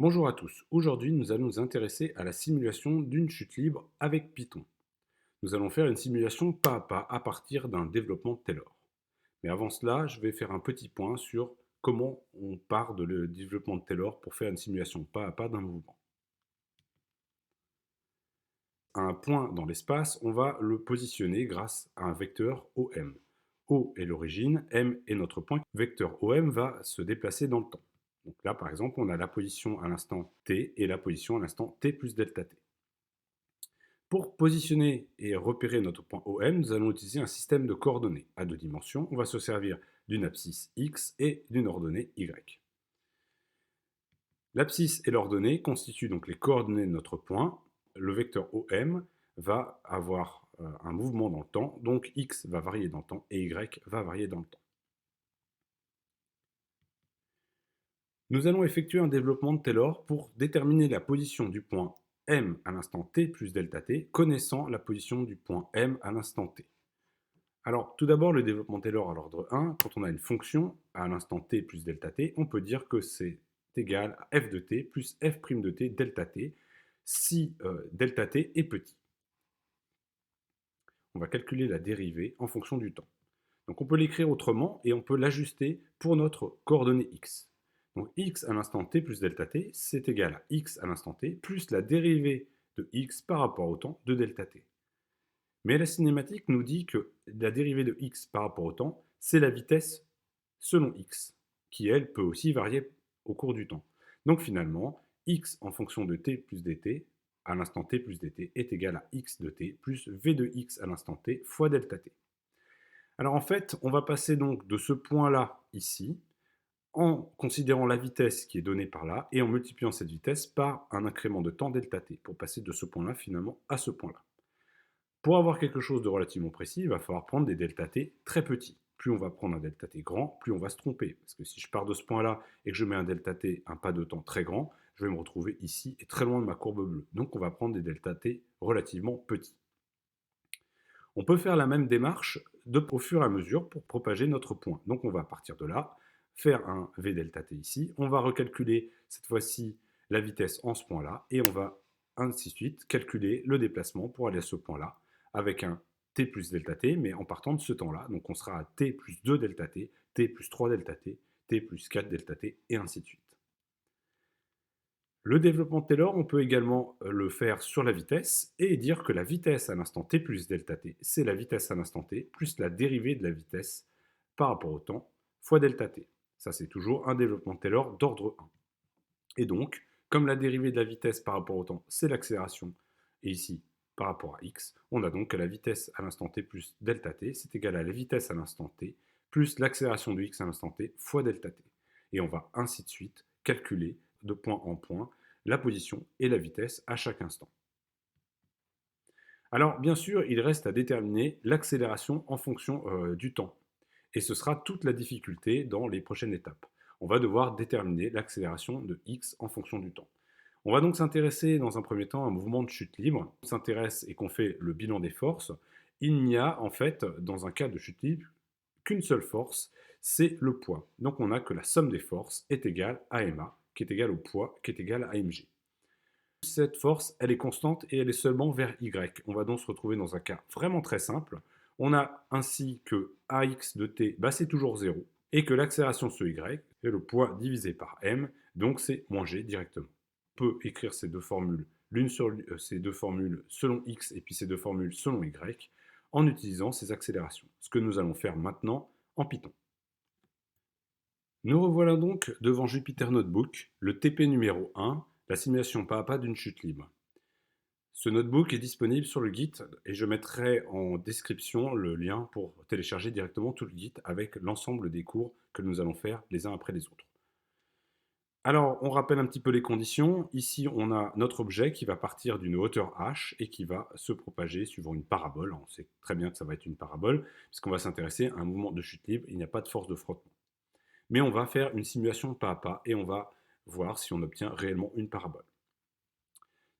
Bonjour à tous, aujourd'hui nous allons nous intéresser à la simulation d'une chute libre avec Python. Nous allons faire une simulation pas à pas à partir d'un développement Taylor. Mais avant cela, je vais faire un petit point sur comment on part de le développement de Taylor pour faire une simulation pas à pas d'un mouvement. Un point dans l'espace, on va le positionner grâce à un vecteur OM. O est l'origine, M est notre point. Le vecteur OM va se déplacer dans le temps. Donc là, par exemple, on a la position à l'instant t et la position à l'instant t plus delta t. Pour positionner et repérer notre point OM, nous allons utiliser un système de coordonnées à deux dimensions. On va se servir d'une abscisse x et d'une ordonnée y. L'abscisse et l'ordonnée constituent donc les coordonnées de notre point. Le vecteur OM va avoir un mouvement dans le temps, donc x va varier dans le temps et y va varier dans le temps. Nous allons effectuer un développement de Taylor pour déterminer la position du point M à l'instant t plus delta t, connaissant la position du point M à l'instant t. Alors, tout d'abord, le développement Taylor à l'ordre 1, quand on a une fonction à l'instant t plus delta t, on peut dire que c'est égal à f de t plus f' de t delta t, si delta t est petit. On va calculer la dérivée en fonction du temps. Donc on peut l'écrire autrement et on peut l'ajuster pour notre coordonnée x. Donc x à l'instant t plus delta t, c'est égal à x à l'instant t plus la dérivée de x par rapport au temps de delta t. Mais la cinématique nous dit que la dérivée de x par rapport au temps, c'est la vitesse selon x, qui elle peut aussi varier au cours du temps. Donc finalement, x en fonction de t plus dt à l'instant t plus dt est égal à x de t plus v de x à l'instant t fois delta t. Alors en fait, on va passer donc de ce point-là ici, en considérant la vitesse qui est donnée par là, et en multipliant cette vitesse par un incrément de temps delta t, pour passer de ce point-là finalement à ce point-là. Pour avoir quelque chose de relativement précis, il va falloir prendre des delta t très petits. Plus on va prendre un delta t grand, plus on va se tromper. Parce que si je pars de ce point-là et que je mets un delta t, un pas de temps très grand, je vais me retrouver ici et très loin de ma courbe bleue. Donc on va prendre des delta t relativement petits. On peut faire la même démarche au fur et à mesure pour propager notre point. Donc on va partir de là, faire un v delta t ici, on va recalculer cette fois-ci la vitesse en ce point-là, et on va ainsi de suite calculer le déplacement pour aller à ce point-là, avec un t plus delta t, mais en partant de ce temps-là. Donc on sera à t plus 2 delta t plus 3 delta t plus 4 delta t, et ainsi de suite. Le développement de Taylor, on peut également le faire sur la vitesse et dire que la vitesse à l'instant t plus delta t, c'est la vitesse à l'instant t plus la dérivée de la vitesse par rapport au temps fois delta t. Ça, c'est toujours un développement de Taylor d'ordre 1. Et donc, comme la dérivée de la vitesse par rapport au temps, c'est l'accélération, et ici, par rapport à x, on a donc que la vitesse à l'instant t plus delta t, c'est égal à la vitesse à l'instant t plus l'accélération de x à l'instant t fois delta t. Et on va ainsi de suite calculer de point en point la position et la vitesse à chaque instant. Alors, bien sûr, il reste à déterminer l'accélération en fonction du temps. Et ce sera toute la difficulté dans les prochaines étapes. On va devoir déterminer l'accélération de x en fonction du temps. On va donc s'intéresser dans un premier temps à un mouvement de chute libre. On s'intéresse et qu'on fait le bilan des forces. Il n'y a en fait, dans un cas de chute libre, qu'une seule force, c'est le poids. Donc on a que la somme des forces est égale à ma, qui est égal au poids, qui est égal à mg. Cette force, elle est constante et elle est seulement vers y. On va donc se retrouver dans un cas vraiment très simple. On a ainsi que ax de t, c'est toujours 0, et que l'accélération sur y est le poids divisé par m, donc c'est moins g directement. On peut écrire ces deux formules, ces deux formules selon x et puis ces deux formules selon y, en utilisant ces accélérations. Ce que nous allons faire maintenant en Python. Nous revoilà donc devant Jupyter Notebook, le TP numéro 1, la simulation pas à pas d'une chute libre. Ce notebook est disponible sur le Git et je mettrai en description le lien pour télécharger directement tout le Git avec l'ensemble des cours que nous allons faire les uns après les autres. Alors, on rappelle un petit peu les conditions. Ici, on a notre objet qui va partir d'une hauteur h et qui va se propager suivant une parabole. On sait très bien que ça va être une parabole puisqu'on va s'intéresser à un mouvement de chute libre. Il n'y a pas de force de frottement. Mais on va faire une simulation pas à pas et on va voir si on obtient réellement une parabole.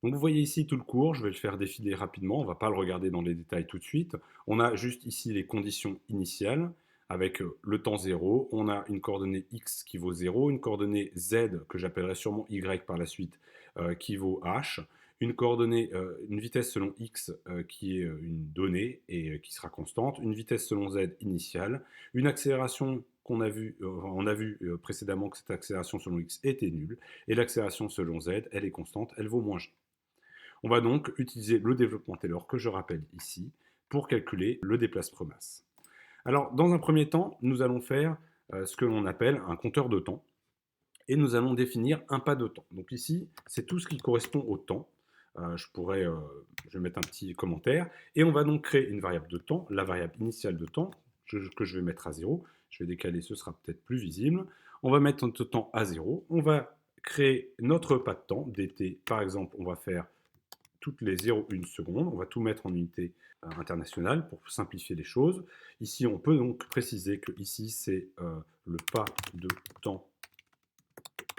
Donc vous voyez ici tout le cours, je vais le faire défiler rapidement, on ne va pas le regarder dans les détails tout de suite. On a juste ici les conditions initiales, avec le temps 0, on a une coordonnée x qui vaut 0, une coordonnée z que j'appellerai sûrement y par la suite qui vaut h, une coordonnée, une vitesse selon x qui est une donnée et qui sera constante, une vitesse selon z initiale, une accélération qu'on a vu, on a vu précédemment que cette accélération selon x était nulle, et l'accélération selon z, elle est constante, elle vaut moins g. On va donc utiliser le développement Taylor que je rappelle ici pour calculer le déplacement masse. Alors, dans un premier temps, nous allons faire ce que l'on appelle un compteur de temps et nous allons définir un pas de temps. Donc ici, c'est tout ce qui correspond au temps. Je vais mettre un petit commentaire et on va donc créer une variable de temps, la variable initiale de temps que je vais mettre à 0. Je vais décaler, ce sera peut-être plus visible. On va mettre notre temps à 0. On va créer notre pas de temps, dt. Par exemple, on va faire toutes les 0,1 secondes. On va tout mettre en unité internationale pour simplifier les choses. Ici, on peut donc préciser que ici, c'est le pas de temps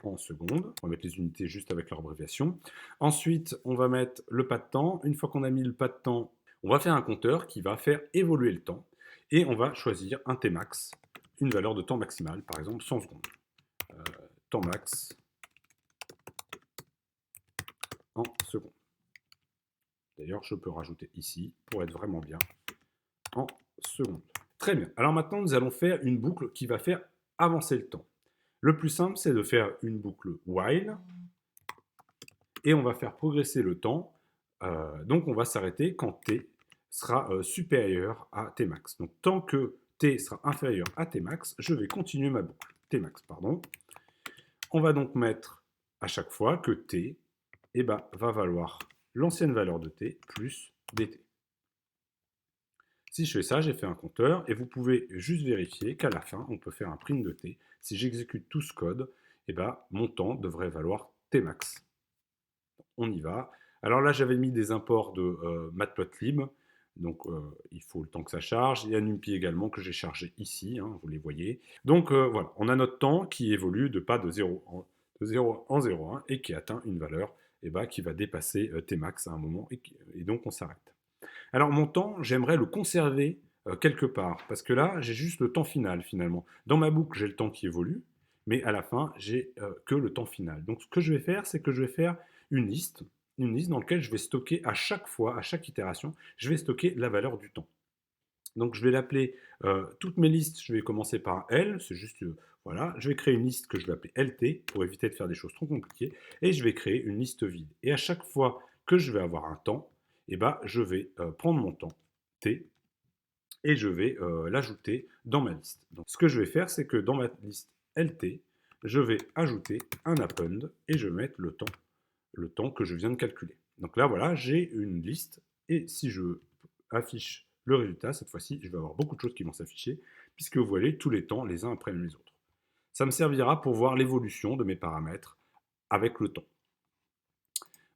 en secondes. On va mettre les unités juste avec leur abréviation. Ensuite, on va mettre le pas de temps. Une fois qu'on a mis le pas de temps, on va faire un compteur qui va faire évoluer le temps. Et on va choisir un Tmax, une valeur de temps maximal, par exemple 100 secondes. Temps max en secondes. D'ailleurs, je peux rajouter ici, pour être vraiment bien, en secondes. Très bien. Alors maintenant, nous allons faire une boucle qui va faire avancer le temps. Le plus simple, c'est de faire une boucle while, et on va faire progresser le temps. Donc, on va s'arrêter quand t sera supérieur à tmax. Donc, tant que t sera inférieur à tmax, je vais continuer ma boucle. Tmax, pardon. On va donc mettre à chaque fois que t va valoir l'ancienne valeur de t plus dt. Si je fais ça, j'ai fait un compteur et vous pouvez juste vérifier qu'à la fin, on peut faire un print de t. Si j'exécute tout ce code, mon temps devrait valoir tmax. On y va. Alors là, j'avais mis des imports de matplotlib, donc il faut le temps que ça charge. Il y a NumPy également que j'ai chargé ici, hein, vous les voyez. Donc voilà, on a notre temps qui évolue de pas de 0 en 0,1 et qui atteint une valeur qui va dépasser tmax à un moment et donc on s'arrête. Alors mon temps, j'aimerais le conserver quelque part, parce que là, j'ai juste le temps final finalement. Dans ma boucle, j'ai le temps qui évolue, mais à la fin, j'ai que le temps final. Donc ce que je vais faire, c'est que je vais faire une liste dans laquelle je vais stocker à chaque fois, à chaque itération, je vais stocker la valeur du temps. Donc je vais l'appeler, toutes mes listes, je vais commencer par un L, c'est juste, voilà, je vais créer une liste que je vais appeler LT, pour éviter de faire des choses trop compliquées, et je vais créer une liste vide. Et à chaque fois que je vais avoir un temps, je vais prendre mon temps, T, et je vais l'ajouter dans ma liste. Donc ce que je vais faire, c'est que dans ma liste LT, je vais ajouter un append, et je vais mettre le temps que je viens de calculer. Donc là, voilà, j'ai une liste, et si je affiche le résultat, cette fois-ci, je vais avoir beaucoup de choses qui vont s'afficher, puisque vous voyez tous les temps les uns après les autres. Ça me servira pour voir l'évolution de mes paramètres avec le temps.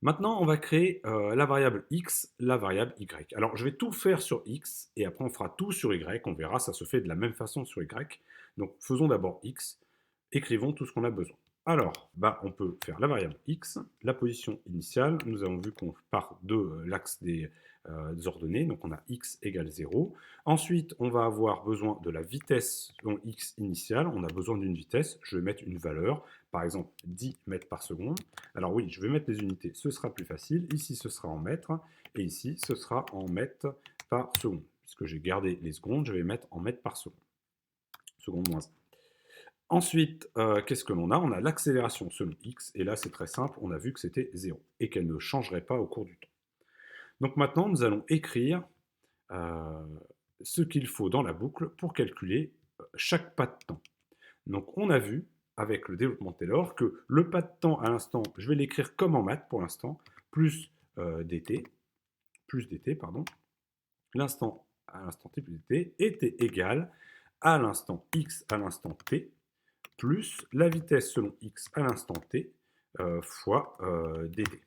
Maintenant, on va créer la variable x, la variable y. Alors, je vais tout faire sur x, et après on fera tout sur y, on verra, ça se fait de la même façon sur y. Donc, faisons d'abord x, écrivons tout ce qu'on a besoin. Alors, on peut faire la variable x, la position initiale, nous avons vu qu'on part de l'axe des ordonnées, donc on a x égale 0. Ensuite, on va avoir besoin de la vitesse selon x initiale, on a besoin d'une vitesse, je vais mettre une valeur, par exemple 10 mètres par seconde. Alors oui, je vais mettre les unités, ce sera plus facile, ici ce sera en mètres, et ici ce sera en mètres par seconde. Puisque j'ai gardé les secondes, je vais mettre en mètres par seconde. Seconde moins 1. Ensuite, qu'est-ce que l'on a? On a l'accélération selon x, et là c'est très simple, on a vu que c'était 0, et qu'elle ne changerait pas au cours du temps. Donc maintenant, nous allons écrire ce qu'il faut dans la boucle pour calculer chaque pas de temps. Donc on a vu, avec le développement Taylor, que le pas de temps à l'instant, je vais l'écrire comme en maths pour l'instant, plus dt, l'instant à l'instant t plus dt, était égal à l'instant x à l'instant t, plus la vitesse selon x à l'instant t fois dt.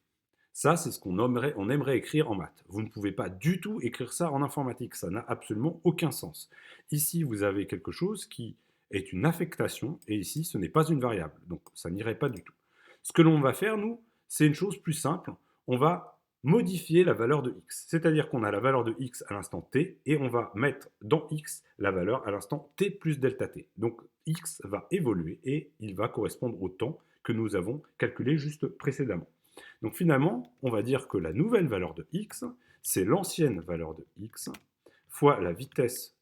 Ça, c'est ce qu'on aimerait écrire en maths. Vous ne pouvez pas du tout écrire ça en informatique, ça n'a absolument aucun sens. Ici, vous avez quelque chose qui est une affectation, et ici, ce n'est pas une variable, donc ça n'irait pas du tout. Ce que l'on va faire, nous, c'est une chose plus simple, on va modifier la valeur de x. C'est-à-dire qu'on a la valeur de x à l'instant t, et on va mettre dans x la valeur à l'instant t plus delta t. Donc x va évoluer, et il va correspondre au temps que nous avons calculé juste précédemment. Donc finalement, on va dire que la nouvelle valeur de x, c'est l'ancienne valeur de x fois la vitesse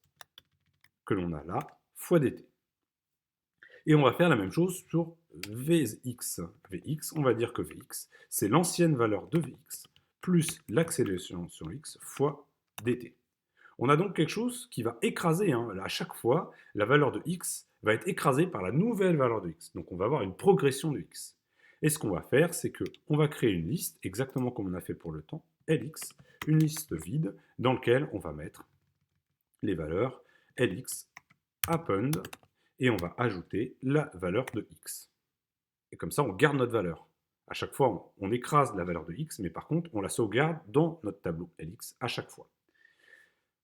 que l'on a là, fois dt. Et on va faire la même chose sur Vx. Vx, on va dire que Vx, c'est l'ancienne valeur de Vx plus l'accélération sur x fois dt. On a donc quelque chose qui va écraser, à chaque fois, la valeur de x va être écrasée par la nouvelle valeur de x. Donc on va avoir une progression de x. Et ce qu'on va faire, c'est qu'on va créer une liste, exactement comme on a fait pour le temps, Lx, une liste vide, dans laquelle on va mettre les valeurs Lx append, et on va ajouter la valeur de x. Et comme ça, on garde notre valeur. À chaque fois, on écrase la valeur de x, mais par contre, on la sauvegarde dans notre tableau Lx à chaque fois.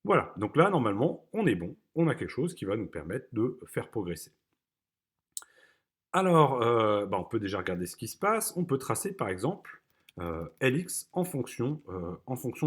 Voilà, donc là, normalement, on est bon. On a quelque chose qui va nous permettre de faire progresser. Alors, on peut déjà regarder ce qui se passe. On peut tracer, par exemple, Lx en fonction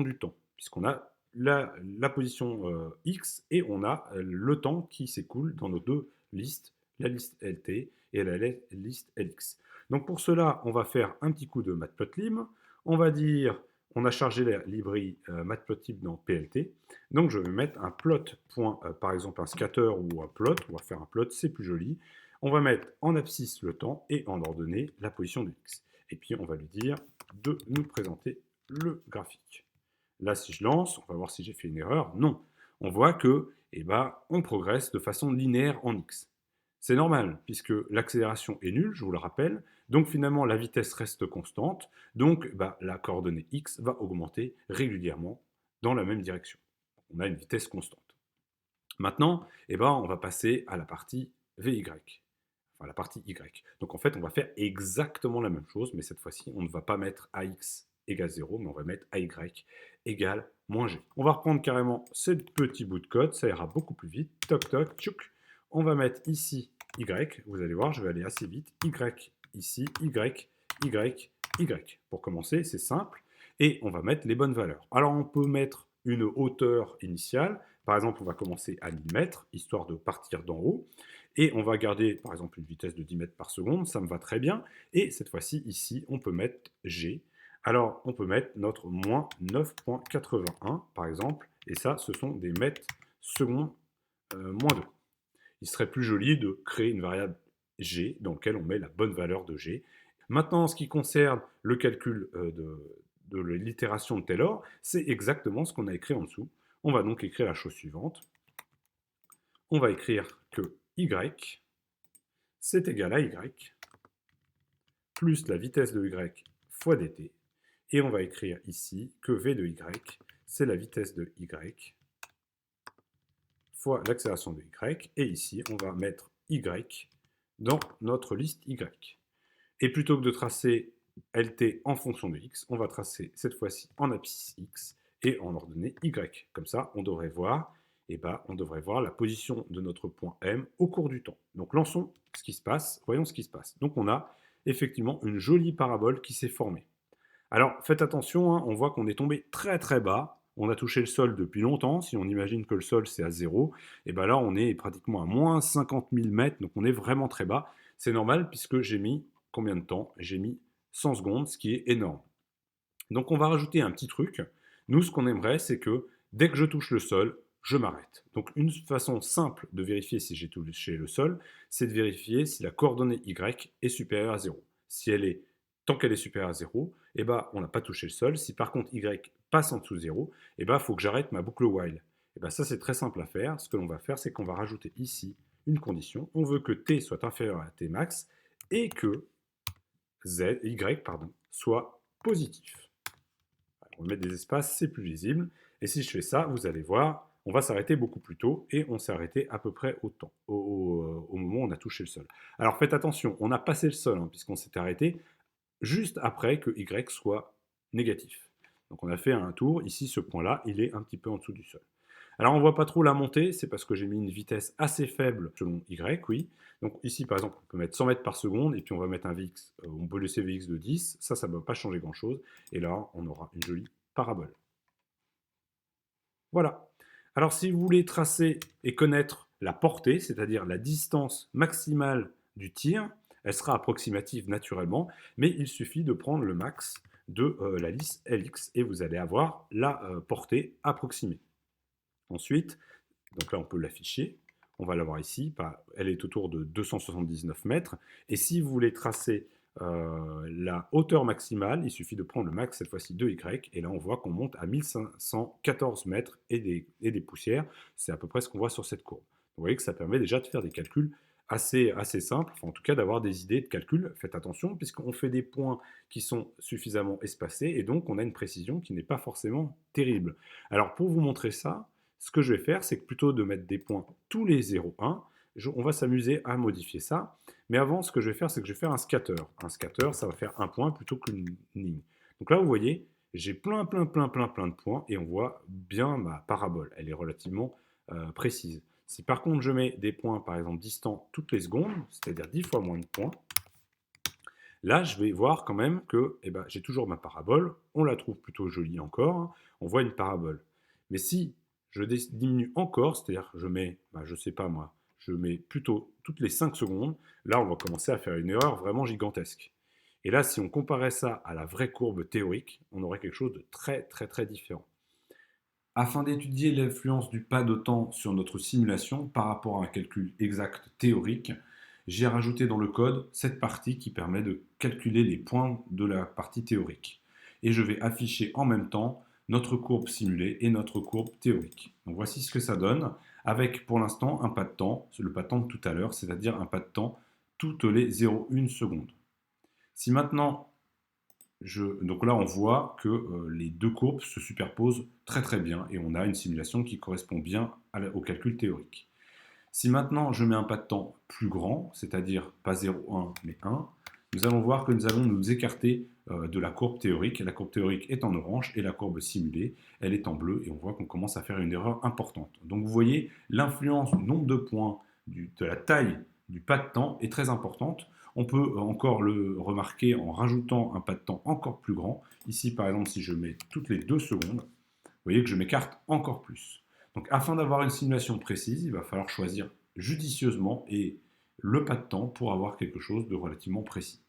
du temps, puisqu'on a la position x et on a le temps qui s'écoule dans nos deux listes, la liste lt et la liste lx. Donc pour cela, on va faire un petit coup de matplotlib. On va dire, on a chargé la librairie matplotlib dans plt. Donc je vais mettre un plot, par exemple un scatter ou un plot. On va faire un plot, c'est plus joli. On va mettre en abscisse le temps et en ordonnée la position de x. Et puis on va lui dire de nous présenter le graphique. Là, si je lance, on va voir si j'ai fait une erreur. Non, on voit que on progresse de façon linéaire en x. C'est normal, puisque l'accélération est nulle, je vous le rappelle, donc finalement la vitesse reste constante, donc la coordonnée x va augmenter régulièrement dans la même direction. On a une vitesse constante. Maintenant, on va passer à la partie vy, enfin la partie y. Donc en fait, on va faire exactement la même chose, mais cette fois-ci, on ne va pas mettre ax égale 0, mais on va mettre ay égale moins g. On va reprendre carrément ce petit bout de code, ça ira beaucoup plus vite. Toc toc, tchouk. On va mettre ici y, vous allez voir, je vais aller assez vite. Y ici, y. Pour commencer, c'est simple. Et on va mettre les bonnes valeurs. Alors on peut mettre une hauteur initiale. Par exemple, on va commencer à 1000 mètres, histoire de partir d'en haut. Et on va garder, par exemple, une vitesse de 10 mètres par seconde, ça me va très bien. Et cette fois-ci, ici, on peut mettre G. Alors, on peut mettre notre moins 9,81, par exemple. Et ça, ce sont des mètres secondes moins 2. Il serait plus joli de créer une variable G dans laquelle on met la bonne valeur de G. Maintenant, en ce qui concerne le calcul de l'itération de Taylor, c'est exactement ce qu'on a écrit en dessous. On va donc écrire la chose suivante. On va écrire que y, c'est égal à y, plus la vitesse de y fois dt. Et on va écrire ici que v de y, c'est la vitesse de y fois l'accélération de y. Et ici, on va mettre y dans notre liste y. Et plutôt que de tracer lt en fonction de x, on va tracer cette fois-ci en abscisse x et en ordonnée y. Comme ça, on devrait voir la position de notre point M au cours du temps. Donc lançons ce qui se passe, voyons ce qui se passe. Donc on a effectivement une jolie parabole qui s'est formée. Alors faites attention, on voit qu'on est tombé très très bas. On a touché le sol depuis longtemps. Si on imagine que le sol c'est à 0, et là on est pratiquement à moins 50 000 mètres, donc on est vraiment très bas. C'est normal puisque j'ai mis combien de temps? J'ai mis 100 secondes, ce qui est énorme. Donc on va rajouter un petit truc. Nous, ce qu'on aimerait, c'est que dès que je touche le sol, je m'arrête. Donc une façon simple de vérifier si j'ai touché le sol, c'est de vérifier si la coordonnée y est supérieure à 0. Si elle est, tant qu'elle est supérieure à 0, on n'a pas touché le sol. Si par contre y passe en dessous de 0, il faut que j'arrête ma boucle while. Ça, c'est très simple à faire. Ce que l'on va faire, c'est qu'on va rajouter ici une condition. On veut que t soit inférieur à t max et que y soit positif. On va mettre des espaces, c'est plus lisible. Et si je fais ça, vous allez voir, on va s'arrêter beaucoup plus tôt et on s'est arrêté à peu près au moment où on a touché le sol. Alors faites attention, on a passé le sol puisqu'on s'est arrêté juste après que y soit négatif. Donc on a fait un tour, ici ce point-là, il est un petit peu en dessous du sol. Alors on ne voit pas trop la montée, c'est parce que j'ai mis une vitesse assez faible selon Y, oui. Donc ici par exemple, on peut mettre 100 mètres par seconde et puis on va mettre un Vx, on peut laisser Vx de 10, ça ne va pas changer grand-chose. Et là, on aura une jolie parabole. Voilà. Alors si vous voulez tracer et connaître la portée, c'est-à-dire la distance maximale du tir, elle sera approximative naturellement, mais il suffit de prendre le max de la lisse Lx et vous allez avoir la portée approximée. Ensuite, donc là on peut l'afficher, on va l'avoir ici, elle est autour de 279 mètres, et si vous voulez tracer la hauteur maximale, il suffit de prendre le max, cette fois-ci de Y, et là on voit qu'on monte à 1514 mètres et des poussières, c'est à peu près ce qu'on voit sur cette courbe. Vous voyez que ça permet déjà de faire des calculs assez simples, enfin, en tout cas d'avoir des idées de calcul. Faites attention, puisqu'on fait des points qui sont suffisamment espacés, et donc on a une précision qui n'est pas forcément terrible. Alors pour vous montrer ça, ce que je vais faire, c'est que plutôt de mettre des points tous les 0,1, on va s'amuser à modifier ça. Mais avant, ce que je vais faire, c'est que je vais faire un scatter. Un scatter, ça va faire un point plutôt qu'une ligne. Donc là, vous voyez, j'ai plein de points et on voit bien ma parabole. Elle est relativement précise. Si par contre je mets des points, par exemple, distants toutes les secondes, c'est-à-dire 10 fois moins de points, là, je vais voir quand même que j'ai toujours ma parabole. On la trouve plutôt jolie encore, hein. On voit une parabole. Mais si je diminue encore, c'est-à-dire je mets, je sais pas moi, je mets plutôt toutes les 5 secondes, là, on va commencer à faire une erreur vraiment gigantesque. Et là, si on comparait ça à la vraie courbe théorique, on aurait quelque chose de très différent. Afin d'étudier l'influence du pas de temps sur notre simulation par rapport à un calcul exact théorique, j'ai rajouté dans le code cette partie qui permet de calculer les points de la partie théorique. Et je vais afficher en même temps notre courbe simulée et notre courbe théorique. Donc voici ce que ça donne, avec pour l'instant un pas de temps, le pas de temps de tout à l'heure, c'est-à-dire un pas de temps toutes les 0,1 secondes. Si maintenant donc là, on voit que les deux courbes se superposent très bien et on a une simulation qui correspond bien au calcul théorique. Si maintenant je mets un pas de temps plus grand, c'est-à-dire pas 0,1 mais 1, nous allons voir que nous allons nous écarter de la courbe théorique. La courbe théorique est en orange et la courbe simulée, elle est en bleu et on voit qu'on commence à faire une erreur importante. Donc vous voyez, l'influence du nombre de points, de la taille du pas de temps est très importante. On peut encore le remarquer en rajoutant un pas de temps encore plus grand. Ici, par exemple, si je mets toutes les 2 secondes, vous voyez que je m'écarte encore plus. Donc, afin d'avoir une simulation précise, il va falloir choisir judicieusement et le pas de temps pour avoir quelque chose de relativement précis.